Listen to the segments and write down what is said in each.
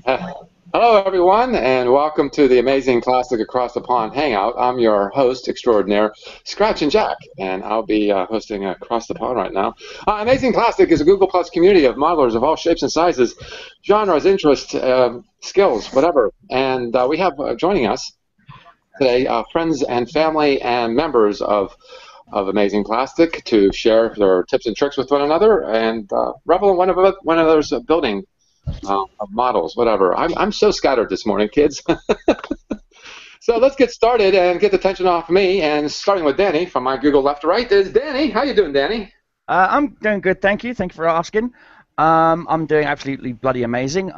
Uh, Hello, everyone, and welcome to the Amazing Classic Across the Pond Hangout. I'm your host extraordinaire, Scratch and Jack, and I'll be hosting Across the Pond right now. Amazing Classic is a Google Plus community of modelers of all shapes and sizes, genres, interests, skills, whatever. And we have joining us today friends and family and members of Amazing Plastic to share their tips and tricks with one another and revel in one another's building of models, whatever. I'm so scattered this morning, kids. So let's get started and get the tension off me. And starting with Danny from my Google left to right is Danny. How you doing, Danny? I'm doing good, thank you. Thank you for asking. I'm doing absolutely bloody amazing.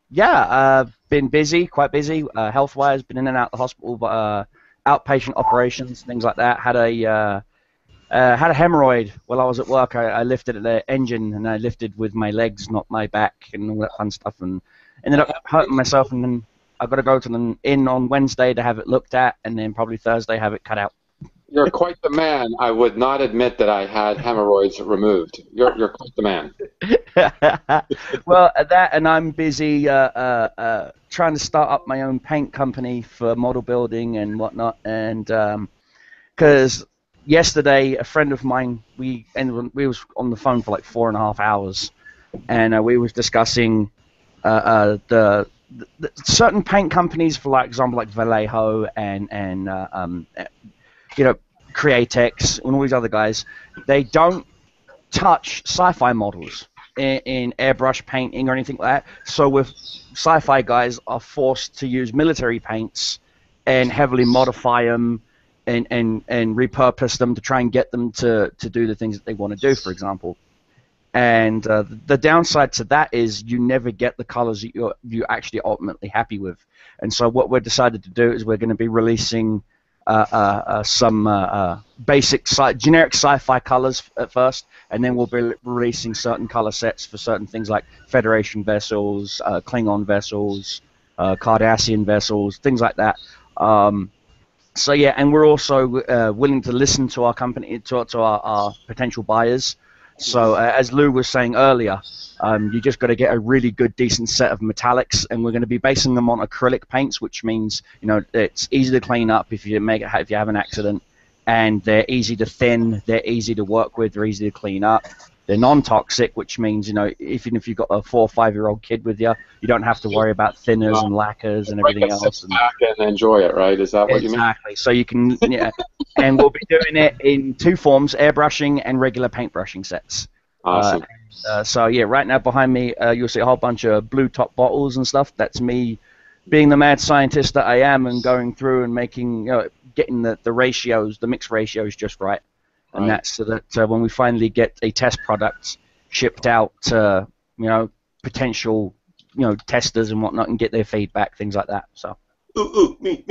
Been busy, quite busy, health-wise. Been in and out of the hospital, but outpatient operations, things like that. Had a hemorrhoid while I was at work. I lifted the engine, and I lifted with my legs, not my back, and all that fun stuff, and ended up hurting myself. And then I've got to go to the inn on Wednesday to have it looked at, and then probably Thursday have it cut out. You're quite the man. I would not admit that I had hemorrhoids removed. You're quite the man. Well, that, and I'm busy trying to start up my own paint company for model building and whatnot, and because yesterday, a friend of mine, we was on the phone for like 4.5 hours, and we was discussing the certain paint companies, for like example, like Vallejo and Createx and all these other guys. They don't touch sci-fi models in airbrush painting or anything like that. So with sci-fi guys are forced to use military paints and heavily modify them and repurpose them to try and get them to do the things that they want to do, for example. And the downside to that is you never get the colors that you're actually ultimately happy with. And so what we've decided to do is we're going to be releasing some basic generic sci-fi colors at first, and then we'll be releasing certain color sets for certain things like Federation vessels, Klingon vessels, Cardassian vessels, things like that. So yeah, and we're also willing to listen to our company, to our potential buyers. So as Lou was saying earlier, you just got to get a really good, decent set of metallics, and we're going to be basing them on acrylic paints, which means it's easy to clean up if you have an accident, and they're easy to thin, they're easy to work with, they're easy to clean up. They're non-toxic, which means even if you've got a 4 or 5-year-old kid with you, you don't have to worry about thinners and lacquers and everything else. Sit back and enjoy it, right? Is that what you mean? Exactly. So you can, and we'll be doing it in 2 forms: airbrushing and regular paintbrushing sets. Awesome. So yeah, right now behind me, you'll see a whole bunch of blue top bottles and stuff. That's me being the mad scientist that I am, and going through and making, getting the ratios, the mix ratios just right. And that's so that when we finally get a test product shipped out to, potential, testers and whatnot, and get their feedback, things like that. So. Me.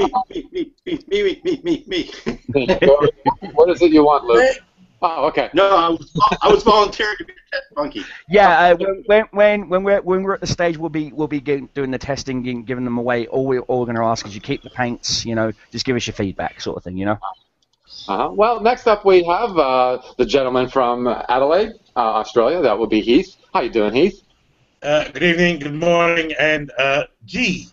What is it you want, Luke? Oh, okay. No, I was volunteering to be a test monkey. Yeah, when we're at the stage, we'll be doing the testing and giving them away. All we're going to ask is you keep the paints, just give us your feedback, sort of thing, Well, next up we have the gentleman from Adelaide, Australia. That will be Heath. How you doing, Heath? Good evening, good morning, and gee.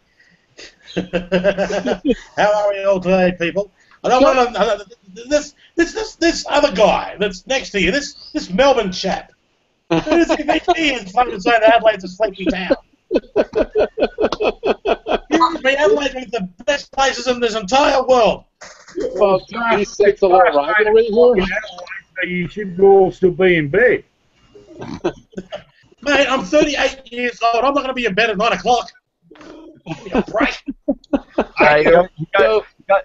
How are we all today, people? I don't want to. This other guy that's next to you, this Melbourne chap. Who's he is fucking saying Adelaide's a sleepy town. Adelaide's one of the best places in this entire world. Well, he sets a little rivalry here. So you should all still be in bed. Mate, I'm 38 years old. I'm not going to be in bed at 9 o'clock. Give me a break.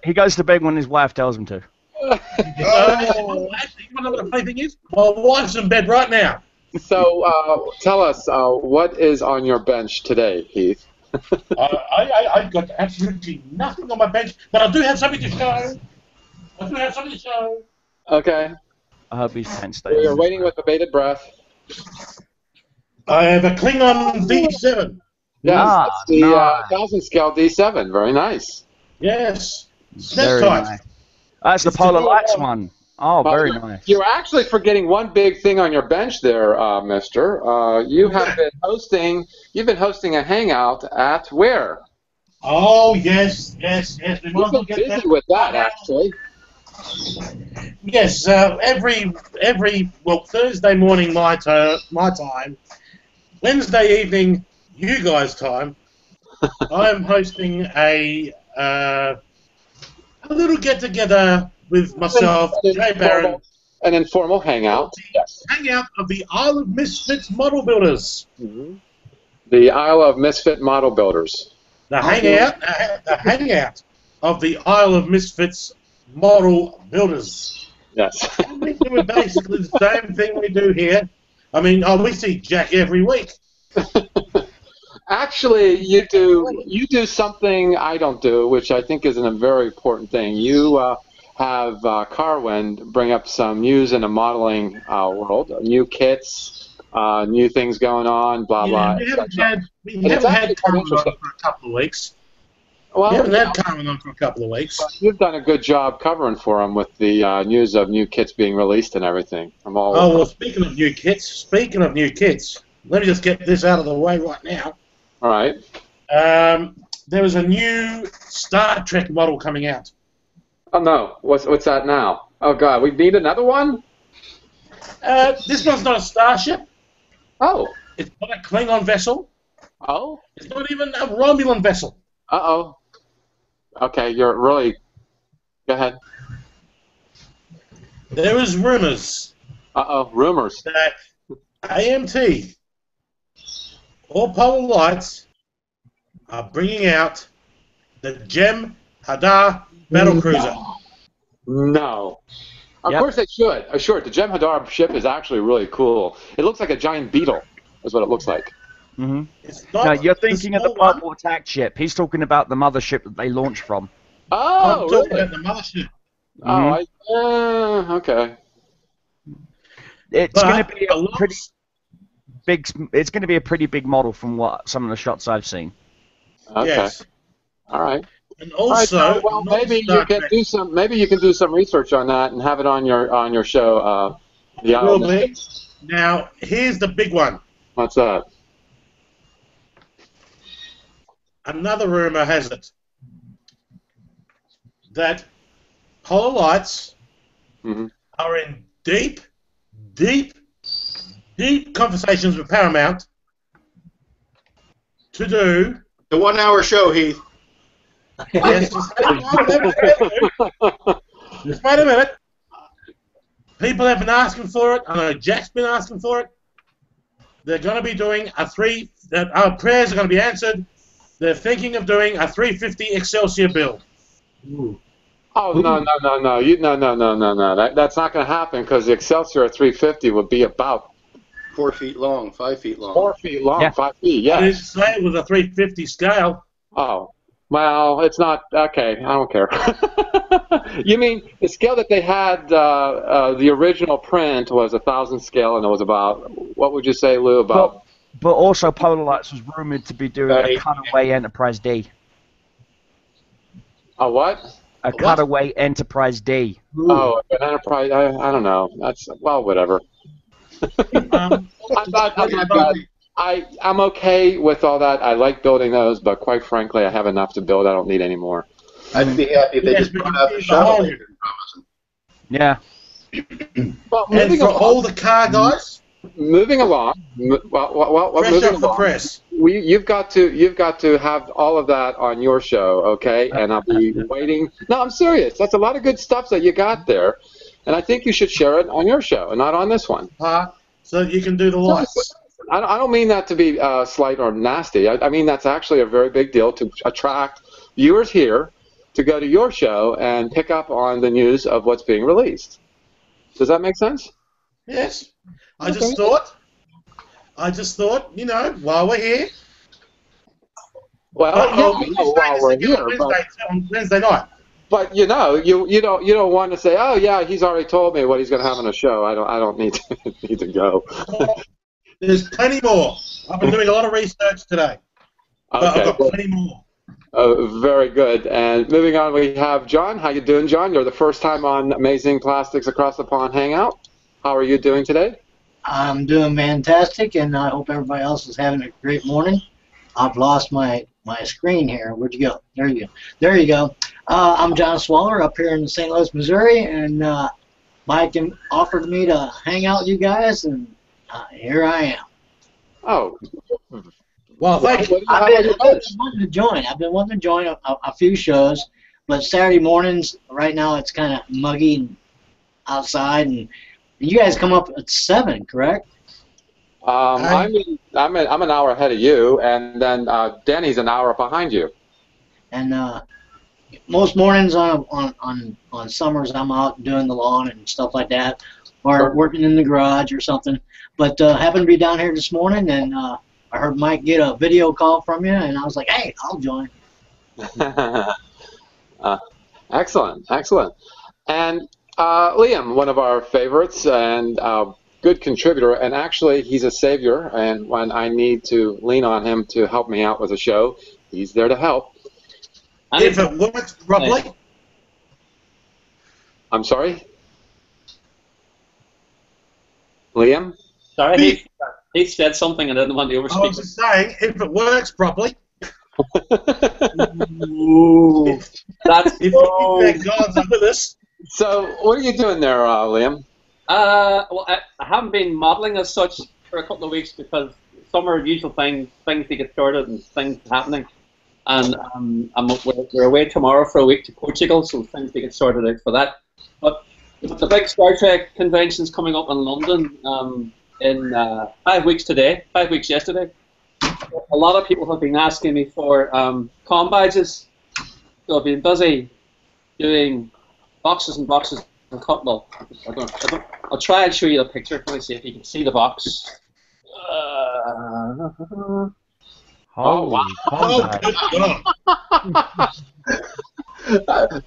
He goes to bed when his wife tells him to. Actually, you want to know what the funny thing is? My wife's in bed right now. So tell us, what is on your bench today, Heath? I've got absolutely nothing on my bench, but I do have something to show. Okay. I hope he's tense. We are waiting with bated breath. I have a Klingon D7. Yes, it's the 1000 scale D7. Very nice. Yes. Very nice. That's the Polar Lights one. Oh, very You're- nice. You're actually forgetting one big thing on your bench there, Mister. You have been hosting. You've been hosting a hangout at where? Oh, yes, yes, yes. We might You've as well been get busy that with that, right now. actually. Yes, well, Thursday morning my time, Wednesday evening you guys' time, I'm hosting a little get-together with myself, Jay Barron, An informal hangout. Yes. hangout of the Isle of Misfits model builders. Mhm. The Isle of Misfit Model Builders. The hangout of the Isle of Misfits model builders. Yes. And we do basically the same thing we do here. I mean, we see Jack every week. Actually, you do something I don't do, which I think is a very important thing. You have Carwin bring up some news in the modeling world, new kits, new things going on, blah blah. We etc. haven't had Carmen on for a couple of weeks. Well, We haven't had Carmen on for a couple of weeks. you've done a good job covering for them with the news of new kits being released and everything. I'm all. Oh, well, speaking of new kits, let me just get this out of the way right now. All right. There is a new Star Trek model coming out. Oh no, what's that now? Oh god, we need another one? This one's not a starship. Oh. It's not a Klingon vessel. Oh? It's not even a Romulan vessel. Uh-oh. Okay, you're really... Go ahead. There is rumors Uh-oh, rumors. that AMT or Polar Lights are bringing out the Gem Hadar battlecruiser. No. Of Yep. course they should. Sure, the Gem Hadar ship is actually really cool. It looks like a giant beetle, is what it looks like. Mm-hmm. It's not No, you're thinking of the small one. purple attack ship. He's talking about the mothership that they launched from. Oh, I'm talking really? about the mothership. Okay. It's going to But be a pretty big. It's going to be a pretty big model from what some of the shots I've seen. Okay. Yes. All right. And All right, also, so, well, maybe you can do some. Maybe you can do some research on that and have it on your show. The Isle of Will be. Misfits. Now, here's the big one. What's that? Another rumor has it that Polar Lights Mhm. are in deep conversations with Paramount to do. The 1 hour show, Heath. Yes, just wait a minute. People have been asking for it. I know Jack's been asking for it. They're going to be doing our prayers are going to be answered. They're thinking of doing a 350 Excelsior build. Oh no! That's not going to happen because the Excelsior 350 would be about 4 feet long, 5 feet long. 4 feet long, Yeah. 5 feet. I didn't Yes. say it was a 350 scale. Oh, well, it's not. Okay, I don't care. You mean the scale that they had? The original print was 1,000 scale, and it was about. What would you say, Lou? About. But also, Polar Lights was rumored to be doing Right. a cutaway Enterprise D. A what? A cutaway Enterprise D. Oh, an Enterprise. I don't know. That's well, whatever. I'm okay with all that. I like building those, but quite frankly, I have enough to build. I don't need any more. I'd be happy if they Yes, just but put you out the need shuttle the they've been promising. Yeah. Well, And moving for along. all the car guys, Moving along. Well, fresh moving off the along. press. You've got to have all of that on your show, okay? And I'll be waiting. No, I'm serious. That's a lot of good stuff that you got there, and I think you should share it on your show and not on this one. So you can do the lights. I don't mean that to be slight or nasty. I mean that's actually a very big deal to attract viewers here to go to your show and pick up on the news of what's being released. Does that make sense? Yes. I Okay. just thought, while we're here. Well, we yeah, while we're here, on Wednesday night. but you don't want to say, oh yeah, he's already told me what he's going to have on the show. I don't need to go. There's plenty more. I've been doing a lot of research today. But I've Okay. got plenty more. Very good. And moving on, we have John. How you doing, John? You're the first time on Amazing Plastics Across the Pond Hangout. How are you doing today? I'm doing fantastic, and I hope everybody else is having a great morning. I've lost my screen here. Where'd you go? There you go. There you go. I'm John Swaller up here in St. Louis, Missouri, and Mike offered me to hang out with you guys, and here I am. Oh. Well, thank you. I've been wanting to join. I've been wanting to join a few shows, but Saturday mornings, right now, it's kind of muggy and outside, and you guys come up at 7, correct? I'm an hour ahead of you, and then Danny's an hour behind you. And most mornings on summers, I'm out doing the lawn and stuff like that, or working in the garage or something. But happened to be down here this morning, and I heard Mike get a video call from you, and I was like, hey, I'll join. Excellent, excellent. And Liam, one of our favorites and good contributor, and actually he's a savior, and when I need to lean on him to help me out with a show, he's there to help. If it works properly. I'm sorry? Liam? Sorry, he said something and I didn't want to I overspeak. was just saying, if it works properly. Ooh, that's If God's with us. So, what are you doing there, Liam? well, I haven't been modelling as such for a couple of weeks because summer usual things to get started and things happening. And we're away tomorrow for a week to Portugal, so things to get sorted out for that. But the big Star Trek convention's coming up in London in 5 weeks today, 5 weeks yesterday. A lot of people have been asking me for comm badges, so I've been busy doing boxes and boxes of well, I'll try and show you the picture. Let me see if you can see the box. Oh, wow.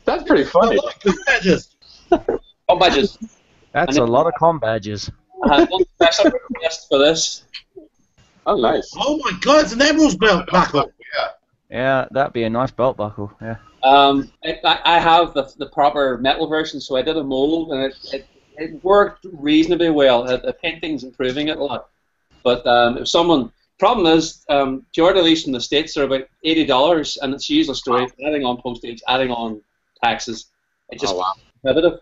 That's pretty funny. Badges. Comm badges. That's a lot of comm badges. I had one special request for this. Oh, nice. Oh my God, it's an Emerald's belt buckle. Yeah, that'd be a nice belt buckle. Yeah. I have the proper metal version, so I did a mold, and it worked reasonably well. The painting's improving it a lot. But if someone, problem is, Jordan lease from the States are about $80, and it's usual story, adding on postage, adding on taxes. It just prohibitive.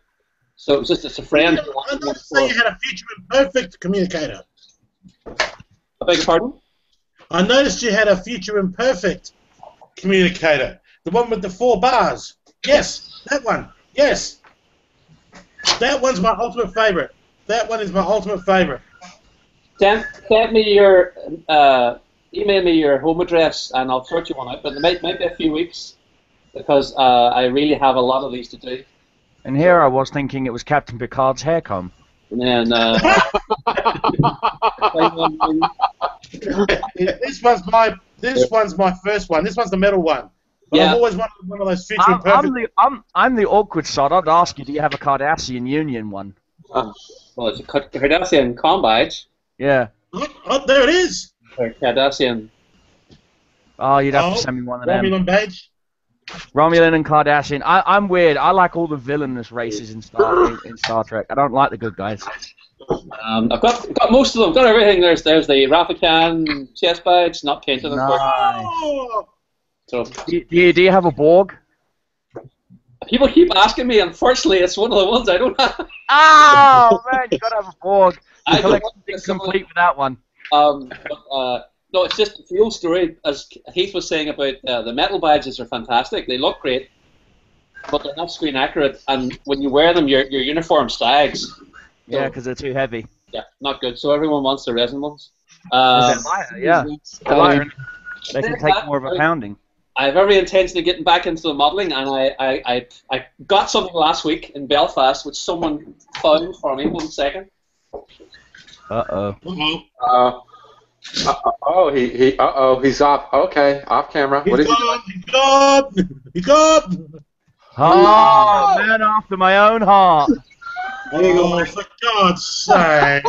So it's a friend. I noticed that you had a Future Imperfect communicator. I beg your pardon? I noticed you had a Future Imperfect communicator. The one with the 4 bars. Yes, that one. Yes. That one's my ultimate favorite. That one is my ultimate favorite. Send me your, email me your home address and I'll sort you one out, but it might be a few weeks because I really have a lot of these to do. And here I was thinking it was Captain Picard's hair comb. And then, this one's my first one. This one's the metal one. But Yeah. I've always wanted one of those Future Imperfect. I'm the awkward side. I'd ask you, do you have a Cardassian Union one? well, it's a Cardassian comm badge. Yeah. Oh, there it is. Or Cardassian. Oh, you'd have to send me one of them. Romulan badge. Romulan and Cardassian. I'm weird. I like all the villainous races in Star Trek. I don't like the good guys. I've got most of them. Got everything. There's the Raffican chest badge, not painted, unfortunately. Oh, So Do you have a Borg? people keep asking me. Unfortunately, it's one of the ones I don't have. Oh man, you gotta have a Borg. I The don't collection's want to complete with that one. No, it's just the old story. As Heath was saying about the metal badges are fantastic. They look great, but they're not screen accurate. And when you wear them, your uniform sags. Yeah, because they're too heavy. Yeah, not good. So everyone wants the resin ones. They're lighter, yeah. They're lighter. They can take more of a pounding. I have every intention of getting back into the modelling, and I got something last week in Belfast, which someone found for me. 1 second. Uh-oh. He's off. Okay, off camera. What is He's gone. Oh, man after my own heart. Oh, for God's sake.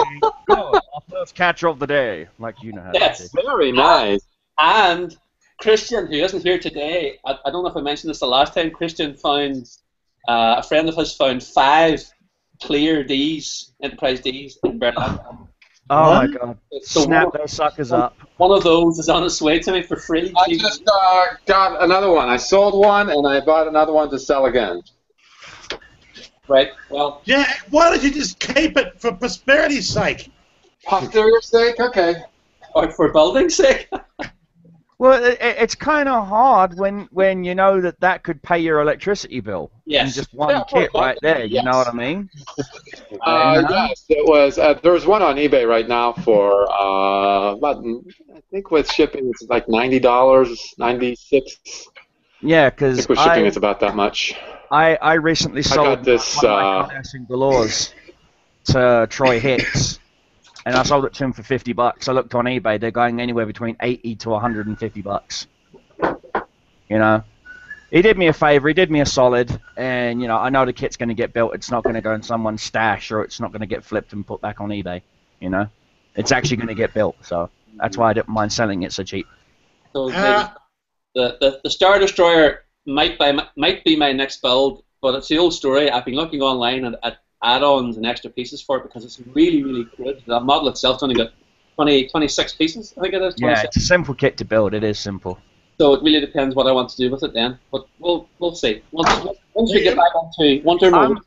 God, our first catcher of the day. Like you know how Yes. to do. Very nice. And Christian, who isn't here today, I don't know if I mentioned this the last time. Christian found a friend of his found 5 clear Ds, Enterprise Ds in Berlin. Oh my god. So Snap those suckers up. one of those is on its way to me for free. I just got another one. I sold one, and I bought another one to sell again. Right. Well. Yeah. Why don't you just keep it for prosperity's sake? Posterior sake? Okay. Or for building's sake. Well, it's kind of hard when you know that could pay your electricity bill. Yes. In just one kit right there. You know what I mean? Yes, it was. There was one on eBay right now for about, I think with shipping it's like $90, $96. Yeah, I because think with shipping it's about that much. I recently sold got this, one of my Kardashian Galores to Troy Hicks, and I sold it to him for $50. I looked on eBay; they're going anywhere between $80 to $150. You know, he did me a favor. He did me a solid, and you know, I know the kit's going to get built. It's not going to go in someone's stash, or it's not going to get flipped and put back on eBay. You know, it's actually going to get built. So that's why I didn't mind selling it so cheap. So the Star Destroyer might be my next build, but it's the old story. I've been looking online at add-ons and extra pieces for it because it's really, really good. The model itself's only got 26 pieces, I think it is. 26. Yeah, it's a simple kit to build. It is simple. So it really depends what I want to do with it then. But we'll see. Once we get back onto Wonder Mode.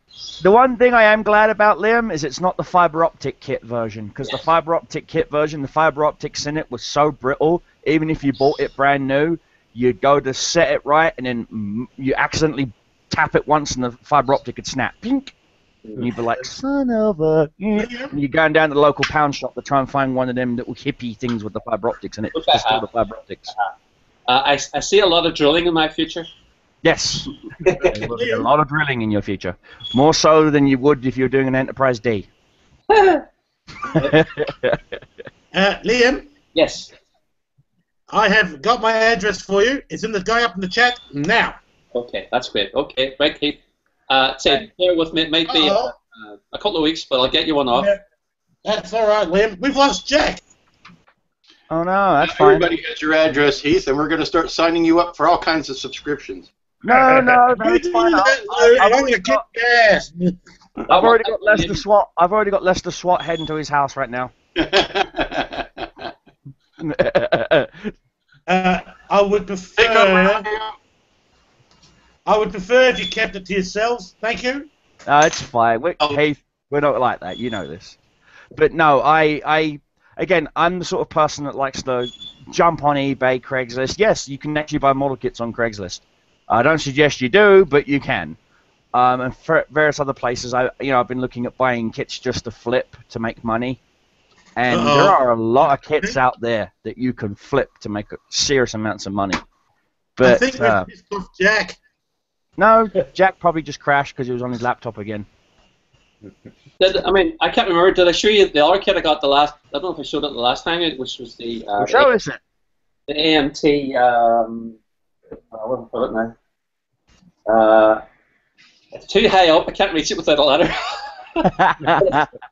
The one thing I am glad about, Liam, is it's not the fiber optic kit version, because the fiber optic kit version, the fiber optics in it was so brittle, even if you bought it brand new, you'd go to set it right, and then you accidentally tap it once, and the fiber optic would snap. Pink. And you'd be like, son of a... And you're going down to the local pound shop to try and find one of them little hippie things with the fiber optics in it. Just all the fiber optics. I see a lot of drilling in my future. Yes. There will be a lot of drilling in your future. More so than you would if you were doing an Enterprise D. Liam? Yes. I have got my address for you. It's in the guy up in the chat now. Okay, that's great. Okay, right, Keith. Say, bear with me. It might be a couple of weeks, but I'll get you one off. Yeah. That's all right, Liam. We've lost Jack. Oh, no, that's fine. Everybody has your address, Heath, and we're going to start signing you up for all kinds of subscriptions. No, that's fine. I've already got Lester SWAT. I've already got Lester SWAT heading to his house right now. I would prefer if you kept it to yourselves. Thank you. It's fine. Heath, we're not like that. You know this. But no, again, I'm the sort of person that likes to jump on eBay, Craigslist. Yes, you can actually buy model kits on Craigslist. I don't suggest you do, but you can. And for various other places, I've been looking at buying kits just to flip to make money. And there are a lot of kits out there that you can flip to make serious amounts of money. But I think we've pissed off Jack. No, Jack probably just crashed because he was on his laptop again. I can't remember. Did I show you the other kit I got the last? I don't know if I showed it the last time, which was the. Show us it. The AMT. What do I put it now? It's too high up. I can't reach it without a ladder.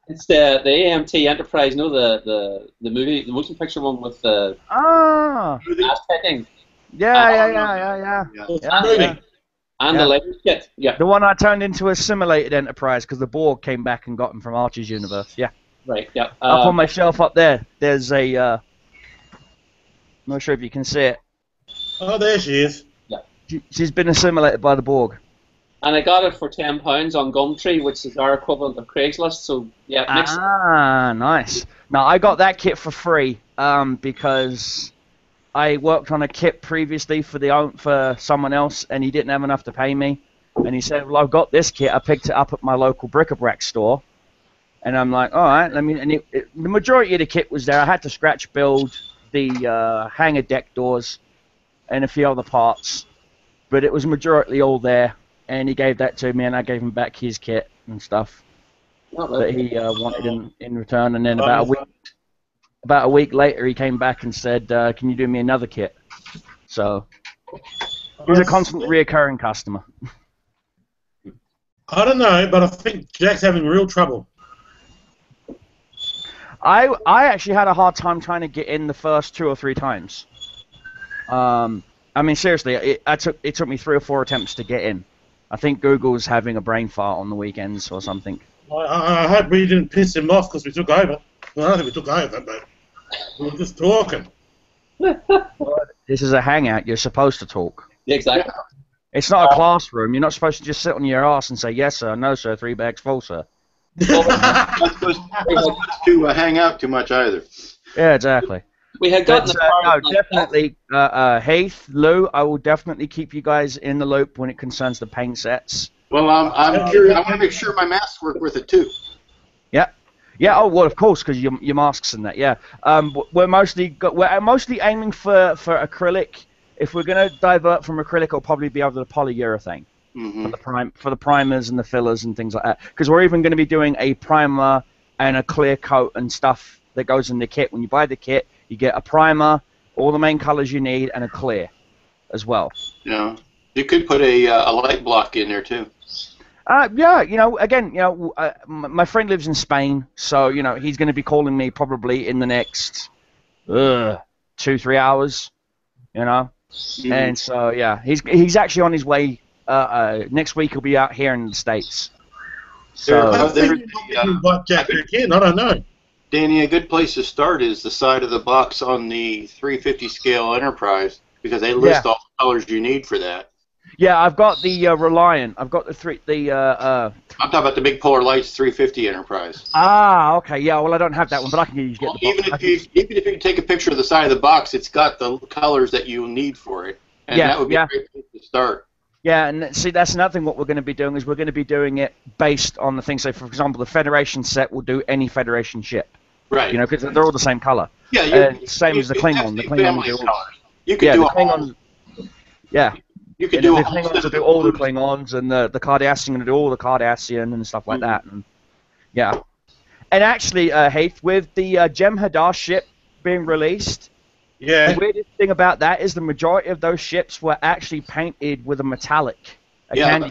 It's the AMT Enterprise. You know the movie, the motion picture one with the. Ass kicking. Yeah. And the latest kit, yeah. The one I turned into a simulated Enterprise because the Borg came back and got him from Archer's universe. Yeah. Right. Yeah. Up on my shelf up there, there's a. I'm not sure if you can see it. Oh, there she is. Yeah. She's been assimilated by the Borg. And I got it for £10 on Gumtree, which is our equivalent of Craigslist. So yeah. Nice. Now I got that kit for free because I worked on a kit previously for someone else, and he didn't have enough to pay me. And he said, "Well, I've got this kit. I picked it up at my local bric-a-brac store." And I'm like, "All right." The majority of the kit was there. I had to scratch build the hangar deck doors and a few other parts, but it was majority all there. And he gave that to me, and I gave him back his kit and stuff that he wanted in return. And then about a week later, he came back and said, "Can you do me another kit?" So he's a constant reoccurring customer. I don't know, but I think Jack's having real trouble. I actually had a hard time trying to get in the first 2 or 3 times. I mean, seriously, it took me 3 or 4 attempts to get in. I think Google's having a brain fart on the weekends or something. I hope we didn't piss him off because we took over. Well, I don't think we took over, but we were just talking. This is a hangout. You're supposed to talk. Yeah, exactly. It's not a classroom. You're not supposed to just sit on your ass and say, yes, sir, no, sir, 3 bags full, sir. Not supposed to hang out too much either. Yeah, exactly. We had gotten No, definitely, Heath, Lou, I will definitely keep you guys in the loop when it concerns the paint sets. Well, I'm curious. I want to make sure my masks work with it too. Yeah. Yeah. Oh well, of course, because your masks and that. Yeah. We're mostly aiming for acrylic. If we're going to divert from acrylic, it'll probably be over the polyurethane for the primers and the fillers and things like that. Because we're even going to be doing a primer and a clear coat and stuff that goes in the kit. When you buy the kit, you get a primer, all the main colors you need, and a clear as well. Yeah. You could put a light block in there too. Yeah, again, my friend lives in Spain, so, he's going to be calling me probably in the next 2-3 hours, And so, yeah, he's actually on his way. Next week he'll be out here in the States. So, I think you got Jack in. I don't know. Danny, a good place to start is the side of the box on the 350 scale Enterprise, because they list all the colors you need for that. Yeah, I've got the Reliant. I've got I'm talking about the big Polar Lights 350 Enterprise. Ah, okay. Yeah, well, I don't have that one, but I can get the even if you take a picture of the side of the box, it's got the colors that you need for it, and that would be a great place to start. Yeah, and see, that's another thing. What we're going to be doing is we're going to be doing it based on the things. So, for example, the Federation set will do any Federation ship. Right. Because they're all the same color. Yeah. Same as the Klingon. The Klingon will do all. You could do the Klingons. Yeah. You could do the Klingons will do all the Klingons, and the Cardassian will do all the Cardassian and stuff like that. And yeah. And actually, Heath, with the Jem'Hadar ship being released, the weirdest thing about that is the majority of those ships were actually painted with a metallic, a candy